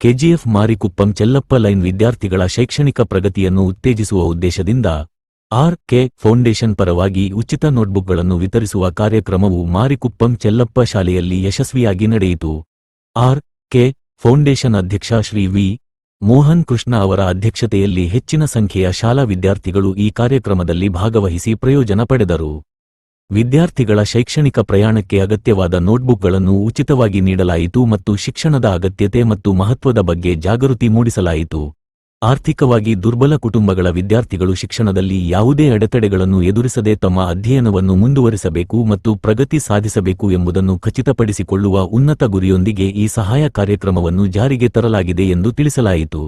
KGF Marikuppam ಚೆಲ್ಲಪ್ಪ line ವಿದ್ಯಾರ್ಥಿಗಳ ಶೈಕ್ಷಣಿಕ ಪ್ರಗತಿಯನ್ನು ಉತ್ತೇಜಿಸುವ ಉದ್ದೇಶದಿಂದ ಆರ್.ಕೆ. ಫೌಂಡೇಶನ್ ಪರವಾಗಿ ಉಚಿತ ನೋಟ್ಬುಕ್ಗಳನ್ನು ವಿತರಿಸುವ ಕಾರ್ಯಕ್ರಮವು ಮಾರಿಕುಪ್ಪಂ ಚೆಲ್ಲಪ್ಪ ಶಾಲೆಯಲ್ಲಿ ಯಶಸ್ವಿಯಾಗಿ ನಡೆಯಿತು. ಆರ್.ಕೆ. ಫೌಂಡೇಶನ್ ಅಧ್ಯಕ್ಷ ಶ್ರೀ ವಿ. ಮೋಹನ್ ಕೃಷ್ಣ ಅವರ ಅಧ್ಯಕ್ಷತೆಯಲ್ಲಿ ಹೆಚ್ಚಿನ ಸಂಖ್ಯೆಯ ಶಾಲಾ ವಿದ್ಯಾರ್ಥಿಗಳು ಈ ಕಾರ್ಯಕ್ರಮದಲ್ಲಿ ಭಾಗವಹಿಸಿ ಪ್ರಯೋಜನ ಪಡೆದರು. ವಿದ್ಯಾರ್ಥಿಗಳ ಶೈಕ್ಷಣಿಕ ಪ್ರಯಾಣಕ್ಕೆ ಅಗತ್ಯವಾದ ನೋಟ್ಬುಕ್ಗಳನ್ನು ಉಚಿತವಾಗಿ ನೀಡಲಾಯಿತು ಮತ್ತು ಶಿಕ್ಷಣದ ಅಗತ್ಯತೆ ಮತ್ತು ಮಹತ್ವದ ಬಗ್ಗೆ ಜಾಗೃತಿ ಮೂಡಿಸಲಾಯಿತು. ಆರ್ಥಿಕವಾಗಿ ದುರ್ಬಲ ಕುಟುಂಬಗಳ ವಿದ್ಯಾರ್ಥಿಗಳು ಶಿಕ್ಷಣದಲ್ಲಿ ಯಾವುದೇ ಅಡೆತಡೆಗಳನ್ನು ಎದುರಿಸದೆ ತಮ್ಮ ಅಧ್ಯಯನವನ್ನು ಮುಂದುವರಿಸಬೇಕು ಮತ್ತು ಪ್ರಗತಿ ಸಾಧಿಸಬೇಕು ಎಂಬುದನ್ನು ಖಚಿತಪಡಿಸಿಕೊಳ್ಳುವ ಉನ್ನತ ಗುರಿಯೊಂದಿಗೆ ಈ ಸಹಾಯ ಕಾರ್ಯಕ್ರಮವನ್ನು ಜಾರಿಗೆ ತರಲಾಗಿದೆ ಎಂದು ತಿಳಿಸಲಾಯಿತು.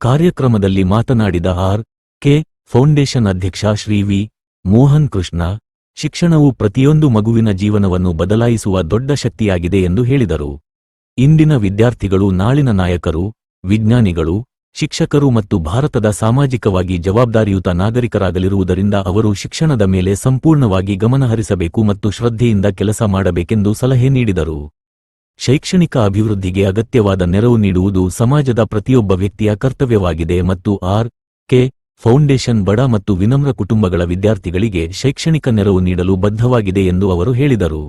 ಕಾರ್ಯಕ್ರಮದಲ್ಲಿ ಮಾತನಾಡಿದ ಆರ್.ಕೆ. ಫೌಂಡೇಶನ್ ಅಧ್ಯಕ್ಷ ಶ್ರೀ ವಿ. ಮೋಹನ್ ಕೃಷ್ಣ, ಶಿಕ್ಷಣವು ಪ್ರತಿಯೊಂದು ಮಗುವಿನ ಜೀವನವನ್ನು ಬದಲಾಯಿಸುವ ದೊಡ್ಡ ಶಕ್ತಿಯಾಗಿದೆ ಎಂದು ಹೇಳಿದರು. ಇಂದಿನ ವಿದ್ಯಾರ್ಥಿಗಳು ನಾಳಿನ ನಾಯಕರು, ವಿಜ್ಞಾನಿಗಳು, ಶಿಕ್ಷಕರು ಮತ್ತು ಭಾರತದ ಸಾಮಾಜಿಕವಾಗಿ ಜವಾಬ್ದಾರಿಯುತ ನಾಗರಿಕರಾಗಲಿರುವುದರಿಂದ ಅವರು ಶಿಕ್ಷಣದ ಮೇಲೆ ಸಂಪೂರ್ಣವಾಗಿ ಗಮನಹರಿಸಬೇಕು ಮತ್ತು ಶ್ರದ್ಧೆಯಿಂದ ಕೆಲಸ ಮಾಡಬೇಕೆಂದು ಸಲಹೆ ನೀಡಿದರು. ಶೈಕ್ಷಣಿಕ ಅಭಿವೃದ್ಧಿಗೆ ಅಗತ್ಯವಾದ ನೆರವು ನೀಡುವುದು ಸಮಾಜದ ಪ್ರತಿಯೊಬ್ಬ ವ್ಯಕ್ತಿಯ ಕರ್ತವ್ಯವಾಗಿದೆ ಮತ್ತು ಆರ್.ಕೆ. ಫೌಂಡೇಶನ್ ಬಡ ಮತ್ತು ವಿನಮ್ರ ಕುಟುಂಬಗಳ ವಿದ್ಯಾರ್ಥಿಗಳಿಗೆ ಶೈಕ್ಷಣಿಕ ನೆರವು ನೀಡಲು ಬದ್ಧವಾಗಿದೆ ಎಂದು ಅವರು ಹೇಳಿದರು.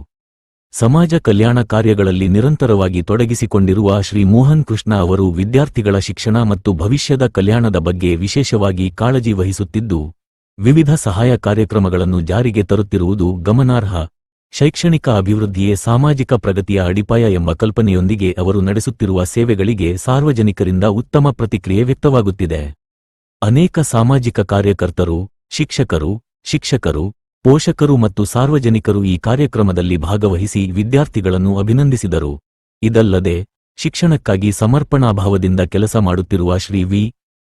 ಸಮಾಜ ಕಲ್ಯಾಣ ಕಾರ್ಯಗಳಲ್ಲಿ ನಿರಂತರವಾಗಿ ತೊಡಗಿಸಿಕೊಂಡಿರುವ ಶ್ರೀ ಮೋಹನ್ ಕೃಷ್ಣ ಅವರು ವಿದ್ಯಾರ್ಥಿಗಳ ಶಿಕ್ಷಣ ಮತ್ತು ಭವಿಷ್ಯದ ಕಲ್ಯಾಣದ ಬಗ್ಗೆ ವಿಶೇಷವಾಗಿ ಕಾಳಜಿ ವಹಿಸುತ್ತಿದ್ದು, ವಿವಿಧ ಸಹಾಯ ಕಾರ್ಯಕ್ರಮಗಳನ್ನು ಜಾರಿಗೆ ತರುತ್ತಿರುವುದು ಗಮನಾರ್ಹ. ಶೈಕ್ಷಣಿಕ ಅಭಿವೃದ್ಧಿಯೇ ಸಾಮಾಜಿಕ ಪ್ರಗತಿಯ ಅಡಿಪಾಯ ಎಂಬ ಕಲ್ಪನೆಯೊಂದಿಗೆ ಅವರು ನಡೆಸುತ್ತಿರುವ ಸೇವೆಗಳಿಗೆ ಸಾರ್ವಜನಿಕರಿಂದ ಉತ್ತಮ ಪ್ರತಿಕ್ರಿಯೆ ವ್ಯಕ್ತವಾಗುತ್ತಿದೆ. ಅನೇಕ ಸಾಮಾಜಿಕ ಕಾರ್ಯಕರ್ತರು, ಶಿಕ್ಷಕರು, ಪೋಷಕರು ಮತ್ತು ಸಾರ್ವಜನಿಕರು ಈ ಕಾರ್ಯಕ್ರಮದಲ್ಲಿ ಭಾಗವಹಿಸಿ ವಿದ್ಯಾರ್ಥಿಗಳನ್ನು ಅಭಿನಂದಿಸಿದರು. ಇದಲ್ಲದೆ ಶಿಕ್ಷಣಕ್ಕಾಗಿ ಸಮರ್ಪಣಾಭಾವದಿಂದ ಕೆಲಸ ಮಾಡುತ್ತಿರುವ ಶ್ರೀ ವಿ.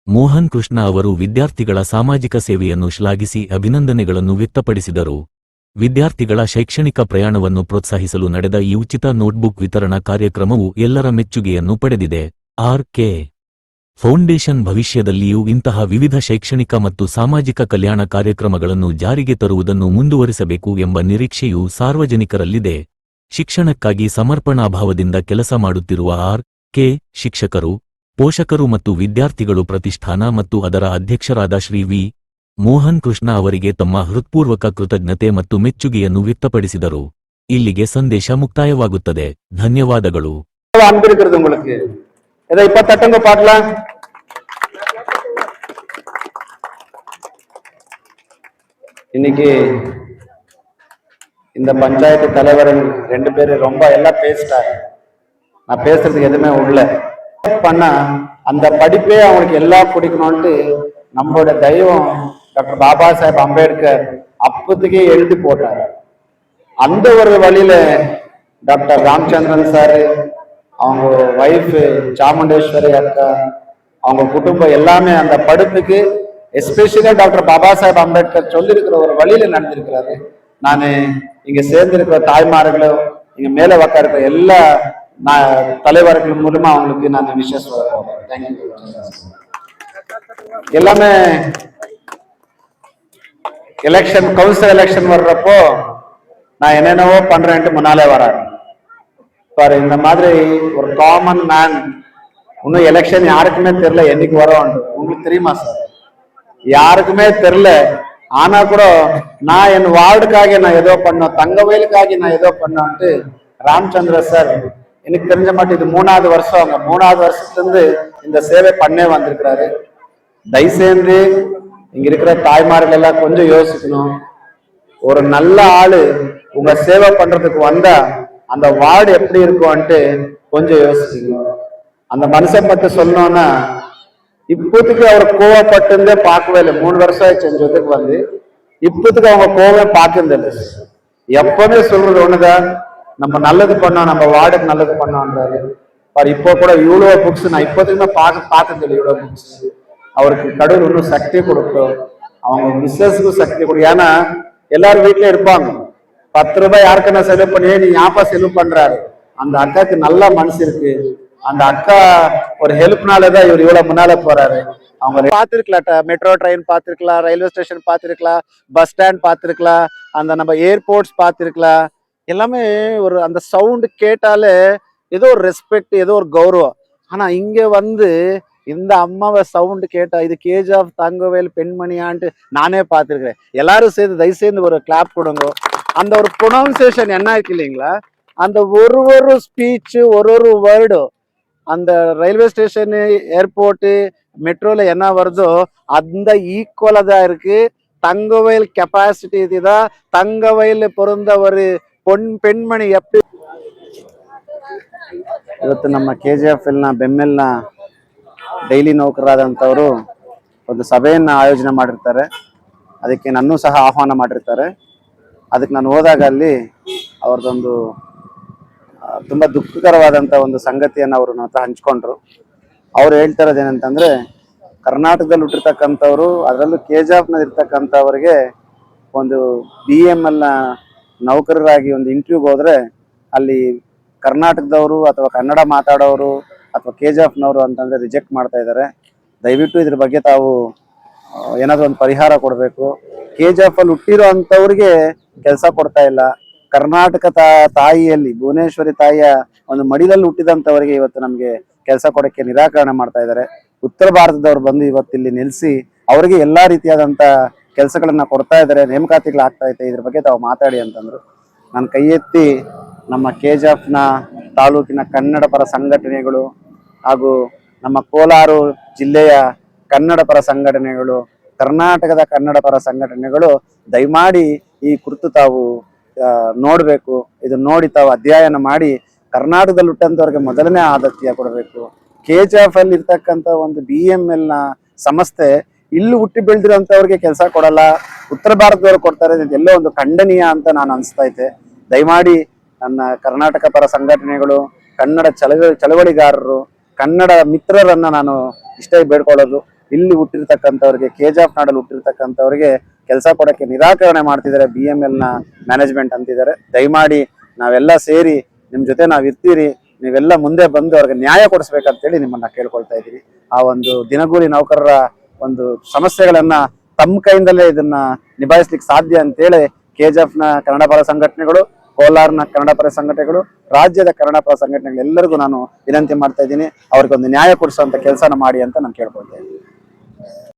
ಮೋಹನ್ ಕೃಷ್ಣ ಅವರು ವಿದ್ಯಾರ್ಥಿಗಳ ಸಾಮಾಜಿಕ ಸೇವೆಯನ್ನು ಶ್ಲಾಘಿಸಿ ಅಭಿನಂದನೆಗಳನ್ನು ವ್ಯಕ್ತಪಡಿಸಿದರು. ವಿದ್ಯಾರ್ಥಿಗಳ ಶೈಕ್ಷಣಿಕ ಪ್ರಯಾಣವನ್ನು ಪ್ರೋತ್ಸಾಹಿಸಲು ನಡೆದ ಈ ಉಚಿತ ನೋಟ್ಬುಕ್ ವಿತರಣಾ ಕಾರ್ಯಕ್ರಮವು ಎಲ್ಲರ ಮೆಚ್ಚುಗೆಯನ್ನು ಪಡೆದಿದೆ. ಆರ್.ಕೆ. ಫೌಂಡೇಶನ್ ಭವಿಷ್ಯದಲ್ಲಿಯೂ ಇಂತಹ ವಿವಿಧ ಶೈಕ್ಷಣಿಕ ಮತ್ತು ಸಾಮಾಜಿಕ ಕಲ್ಯಾಣ ಕಾರ್ಯಕ್ರಮಗಳನ್ನು ಜಾರಿಗೆ ತರುವುದನ್ನು ಮುಂದುವರಿಸಬೇಕು ಎಂಬ ನಿರೀಕ್ಷೆಯೂ ಸಾರ್ವಜನಿಕರಲ್ಲಿದೆ. ಶಿಕ್ಷಣಕ್ಕಾಗಿ ಸಮರ್ಪಣಾಭಾವದಿಂದ ಕೆಲಸ ಮಾಡುತ್ತಿರುವ ಆರ್.ಕೆ. ಶಿಕ್ಷಕರು, ಪೋಷಕರು ಮತ್ತು ವಿದ್ಯಾರ್ಥಿಗಳು ಪ್ರತಿಷ್ಠಾನ ಮತ್ತು ಅದರ ಅಧ್ಯಕ್ಷರಾದ ಶ್ರೀ ವಿ. ಮೋಹನ್ ಕೃಷ್ಣ ಅವರಿಗೆ ತಮ್ಮ ಹೃತ್ಪೂರ್ವಕ ಕೃತಜ್ಞತೆ ಮತ್ತು ಮೆಚ್ಚುಗೆಯನ್ನು ವ್ಯಕ್ತಪಡಿಸಿದರು. ಇಲ್ಲಿಗೆ ಸಂದೇಶ ಮುಕ್ತಾಯವಾಗುತ್ತದೆ. ಧನ್ಯವಾದಗಳು. இன்னைக்கு இந்த பஞ்சாயத்து தலைவர்கள் 2 பேரு ரொம்ப எல்லாம் பேசிட்டாங்க. நான் பேசுறதுக்கு எதுவுமே உள்ள பண்ணா அந்த படிப்பே அவங்களுக்கு எல்லாம் பிடிக்கணும்ட்டு நம்மளோட தெய்வம் டாக்டர் பாபா சாஹேப் அம்பேத்கர் அப்பத்துக்கே எழுதி போட்டார். அந்த ஒரு வழியில டாக்டர் ராமச்சந்திரன் சாரு, அவங்க வைஃப் சாமுண்டேஸ்வரி அக்கா, அவங்க குடும்பம் எல்லாமே அந்த படிப்புக்கு எஸ்பெஷலா டாக்டர் பாபா சாஹேப் அம்பேத்கர் சொல்லியிருக்கிற ஒரு வழியில நடந்திருக்கிறாரு. நான் இங்க சேர்ந்திருக்கிற தாய்மார்களும் இங்க மேல உட்காருக்கிற எல்லா தலைவர்கள் மூலமா அவங்களுக்கு நான் விஷயம் சொல்றேன். தேங்க்யூ. எல்லாமே எலெக்ஷன், கவுன்சில் எலெக்ஷன் வர்றப்போ நான் என்னென்னவோ பண்றேன்ட்டு முன்னாலே வராரு பாரு. இந்த மாதிரி ஒரு காமன் மேன், இன்னும் எலெக்ஷன் யாருக்குமே தெரியல என்னைக்கு வரும். உங்களுக்கு தெரியுமா சார்? யாருக்குமே தெரியல. ஆனா கூட நான் என் வார்டுக்காக நான் ஏதோ பண்ணோம், தங்கவயலுக்காக நான் ஏதோ பண்ணோன்ட்டு ராமச்சந்திர சார் எனக்கு தெரிஞ்ச மாட்டேன் இது 3வது வருஷம். அவங்க 3வது வருஷத்துல இருந்து இந்த சேவை பண்ணே வந்திருக்கிறாரு. தயவுசெய்து இங்க இருக்கிற தாய்மார்கள் எல்லாம் கொஞ்சம் யோசிக்கணும். ஒரு நல்ல ஆளு உங்க சேவை பண்றதுக்கு வந்தா அந்த வார்டு எப்படி இருக்கும்ட்டு கொஞ்சம் யோசிக்கணும். அந்த மனுஷன் பத்தி சொல்லணும்னா இப்போதைக்கு அவர் கோவப்பட்டு பார்க்கவே இல்லை. 3 வருஷம் ஆயிடுச்சு செஞ்சதுக்கு வந்து இப்போதைக்கு அவங்க கோவமே பார்க்கறதில்லை. எப்பவுமே சொல்றது ஒண்ணுதான், நம்ம நல்லது பண்ணோம், நம்ம வார்டுக்கு நல்லது பண்ணோன்றாரு. இப்போ கூட இவ்வளோ புக்ஸ் நான் இப்போதைக்குமே பார்த்ததில்லை. இவ்வளோ புக்ஸ் அவருக்கு கடவுள் இன்னும் சக்தி கொடுக்கும், அவங்க மிஸ்ஸஸ்க்கும் சக்தி கொடுக்கும். ஏன்னா எல்லாரும் வீட்லயே இருப்பாங்க. 10 ரூபாய் யாருக்குன்னா செலவு பண்ணி நீ யாப்பா செலவு பண்றாரு. அந்த அக்காவுக்கு நல்ல மனசு இருக்கு. அந்த அக்கா ஒரு ஹெல்ப்னாலதான் இவர் இவ்வளவு முன்னால போறாரு. அவங்க பார்த்திருக்கலாம், மெட்ரோ ட்ரெயின் பார்த்திருக்கலாம், ரயில்வே ஸ்டேஷன் பார்த்திருக்கலாம், பஸ் ஸ்டாண்ட் பார்த்திருக்கலாம், அந்த நம்ம ஏர்போர்ட்ஸ் பார்த்திருக்கலாம். எல்லாமே ஒரு அந்த சவுண்டு கேட்டாலே ஏதோ ஒரு ரெஸ்பெக்ட், ஏதோ ஒரு கௌரவம். ஆனா இங்க வந்து இந்த அம்மாவை சவுண்ட் கேட்டா இது கேஜிஎஃப் தங்கவேல் பெண்மணியான்ட்டு நானே பார்த்துருக்கிறேன். எல்லாரும் சேர்ந்து தயவு சேர்ந்து ஒரு கிளாப் கொடுங்க. அந்த ஒரு ப்ரொனவுன்சியேஷன் என்ன இருக்கு இல்லைங்களா, அந்த ஒரு ஸ்பீச் ஒரு வேர்டு அந்த ரயில்வே ஸ்டேஷனு ஏர்போர்ட்டு மெட்ரோல என்ன வருதோ அந்த ஈக்குவலா தான் இருக்கு. தங்கவேல் கெப்பாசிட்டி இதுதான். தங்கவேல் பொருந்த ஒரு பெண்ಮಣಿ எப்படி ಇವತ್ತು ನಮ್ಮ KGF ಬೆಮ್ಮೆಲ್ನ ಡೈಲಿ ನೌಕರರಾದಂಥವರು ಒಂದು ಸಭೆಯನ್ನು ಆಯೋಜನೆ ಮಾಡಿರ್ತಾರೆ. ಅದಕ್ಕೆ ನನ್ನೂ ಸಹ ಆಹ್ವಾನ ಮಾಡಿರ್ತಾರೆ. ಅದಕ್ಕೆ ನಾನು ಹೋದಾಗ ಅಲ್ಲಿ ಅವ್ರದ್ದೊಂದು ತುಂಬ ದುಃಖಕರವಾದಂಥ ಒಂದು ಸಂಗತಿಯನ್ನು ಅವರು ನನ್ನ ಹತ್ರ ಹಂಚ್ಕೊಂಡ್ರು. ಅವ್ರು ಹೇಳ್ತಾ ಇರೋದೇನಂತಂದರೆ, ಕರ್ನಾಟಕದಲ್ಲಿ ಹುಟ್ಟಿರ್ತಕ್ಕಂಥವ್ರು, ಅದರಲ್ಲೂ KGFನಲ್ಲಿ ಇರ್ತಕ್ಕಂಥವ್ರಿಗೆ ಒಂದು BMLನ ನೌಕರರಾಗಿ ಒಂದು ಇಂಟರ್ವ್ಯೂಗೆ ಹೋದರೆ ಅಲ್ಲಿ ಕರ್ನಾಟಕದವರು ಅಥವಾ ಕನ್ನಡ ಮಾತಾಡೋರು ಅಥವಾ KGFನವರು ಅಂತಂದರೆ ರಿಜೆಕ್ಟ್ ಮಾಡ್ತಾ ಇದ್ದಾರೆ. ದಯವಿಟ್ಟು ಇದ್ರ ಬಗ್ಗೆ ತಾವು ಏನಾದರೂ ಒಂದು ಪರಿಹಾರ ಕೊಡಬೇಕು. KGFಲ್ಲಿ ಹುಟ್ಟಿರೋ ಅಂಥವ್ರಿಗೆ ಕೆಲಸ ಕೊಡ್ತಾ ಇಲ್ಲ. ಕರ್ನಾಟಕ ತಾಯಿಯಲ್ಲಿ ಭುವನೇಶ್ವರಿ ತಾಯಿಯ ಒಂದು ಮಡಿಲಲ್ಲಿ ಹುಟ್ಟಿದಂಥವರಿಗೆ ಇವತ್ತು ನಮಗೆ ಕೆಲಸ ಕೊಡೋಕ್ಕೆ ನಿರಾಕರಣೆ ಮಾಡ್ತಾ ಇದ್ದಾರೆ. ಉತ್ತರ ಭಾರತದವ್ರು ಬಂದು ಇವತ್ತು ಇಲ್ಲಿ ನಿಲ್ಲಿಸಿ ಅವರಿಗೆ ಎಲ್ಲಾ ರೀತಿಯಾದಂಥ ಕೆಲಸಗಳನ್ನ ಕೊಡ್ತಾ ಇದ್ದಾರೆ, ನೇಮಕಾತಿಗಳಾಗ್ತಾ ಐತೆ. ಇದ್ರ ಬಗ್ಗೆ ತಾವು ಮಾತಾಡಿ ಅಂತಂದ್ರು. ನಾನು ಕೈ ಎತ್ತಿ ನಮ್ಮ KGFನ ತಾಲೂಕಿನ ಕನ್ನಡ ಪರ ಸಂಘಟನೆಗಳು ಹಾಗೂ ನಮ್ಮ ಕೋಲಾರ ಜಿಲ್ಲೆಯ ಕನ್ನಡ ಪರ ಸಂಘಟನೆಗಳು, ಕರ್ನಾಟಕದ ಕನ್ನಡ ಪರ ಸಂಘಟನೆಗಳು ದಯಮಾಡಿ ಈ ಕುರಿತು ತಾವು ನೋಡಬೇಕು. ಇದು ನೋಡಿ ತಾವು ಅಧ್ಯಯನ ಮಾಡಿ ಕರ್ನಾಟಕದಲ್ಲಿ ಹುಟ್ಟಂತವ್ರಿಗೆ ಮೊದಲನೇ ಆದ್ಯತೆ ಕೊಡಬೇಕು. KGFಲ್ಲಿ ಇರ್ತಕ್ಕಂಥ ಒಂದು BMLನ ಸಂಸ್ಥೆ ಇಲ್ಲಿ ಹುಟ್ಟಿ ಬೆಳೆದಿರೋಂಥವ್ರಿಗೆ ಕೆಲಸ ಕೊಡಲ್ಲ, ಉತ್ತರ ಭಾರತದವ್ರು ಕೊಡ್ತಾರೆ. ಇದೆಲ್ಲೋ ಒಂದು ಖಂಡನೀಯ ಅಂತ ನಾನು ಅನಿಸ್ತಾ ಐತೆ. ದಯಮಾಡಿ ನನ್ನ ಕರ್ನಾಟಕ ಪರ ಸಂಘಟನೆಗಳು, ಕನ್ನಡ ಚಳವಳಿಗಾರರು, ಕನ್ನಡ ಮಿತ್ರರನ್ನ ನಾನು ಇಷ್ಟೇ ಬೇಡ್ಕೊಳ್ಳೋದು, ಇಲ್ಲಿ ಹುಟ್ಟಿರ್ತಕ್ಕಂಥವ್ರಿಗೆ KGF ನಾಡಲ್ಲಿ ಹುಟ್ಟಿರ್ತಕ್ಕಂಥವ್ರಿಗೆ ಕೆಲಸ ಕೊಡೋಕ್ಕೆ ನಿರಾಕರಣೆ ಮಾಡ್ತಿದ್ದಾರೆ BMLನ ಮ್ಯಾನೇಜ್ಮೆಂಟ್ ಅಂತಿದ್ದಾರೆ. ದಯಮಾಡಿ ನಾವೆಲ್ಲ ಸೇರಿ ನಿಮ್ಮ ಜೊತೆ ನಾವು ಇರ್ತೀರಿ, ನೀವೆಲ್ಲ ಮುಂದೆ ಬಂದು ಅವ್ರಿಗೆ ನ್ಯಾಯ ಕೊಡಿಸ್ಬೇಕಂತೇಳಿ ನಿಮ್ಮನ್ನ ಕೇಳ್ಕೊಳ್ತಾ ಇದ್ದೀವಿ. ಆ ಒಂದು ದಿನಗೂಲಿ ನೌಕರರ ಒಂದು ಸಮಸ್ಯೆಗಳನ್ನ ತಮ್ಮ ಕೈಯಿಂದಲೇ ಇದನ್ನ ನಿಭಾಯಿಸ್ಲಿಕ್ಕೆ ಸಾಧ್ಯ ಅಂತೇಳಿ KGFನ ಕನ್ನಡ ಪರ ಸಂಘಟನೆಗಳು, ಕೋಲಾರ್ನ ಕನ್ನಡ ಪರ ಸಂಘಟನೆಗಳು, ರಾಜ್ಯದ ಕನ್ನಡ ಪರ ಸಂಘಟನೆಗಳು ಎಲ್ಲರಿಗೂ ನಾನು ವಿನಂತಿ ಮಾಡ್ತಾ ಇದ್ದೀನಿ, ಅವ್ರಿಗೊಂದು ನ್ಯಾಯ ಕೊಡಿಸುವಂತ ಕೆಲಸನ ಮಾಡಿ ಅಂತ ನಾನು ಕೇಳ್ಕೊಳ್ತಾ ಇದ್ದೀನಿ.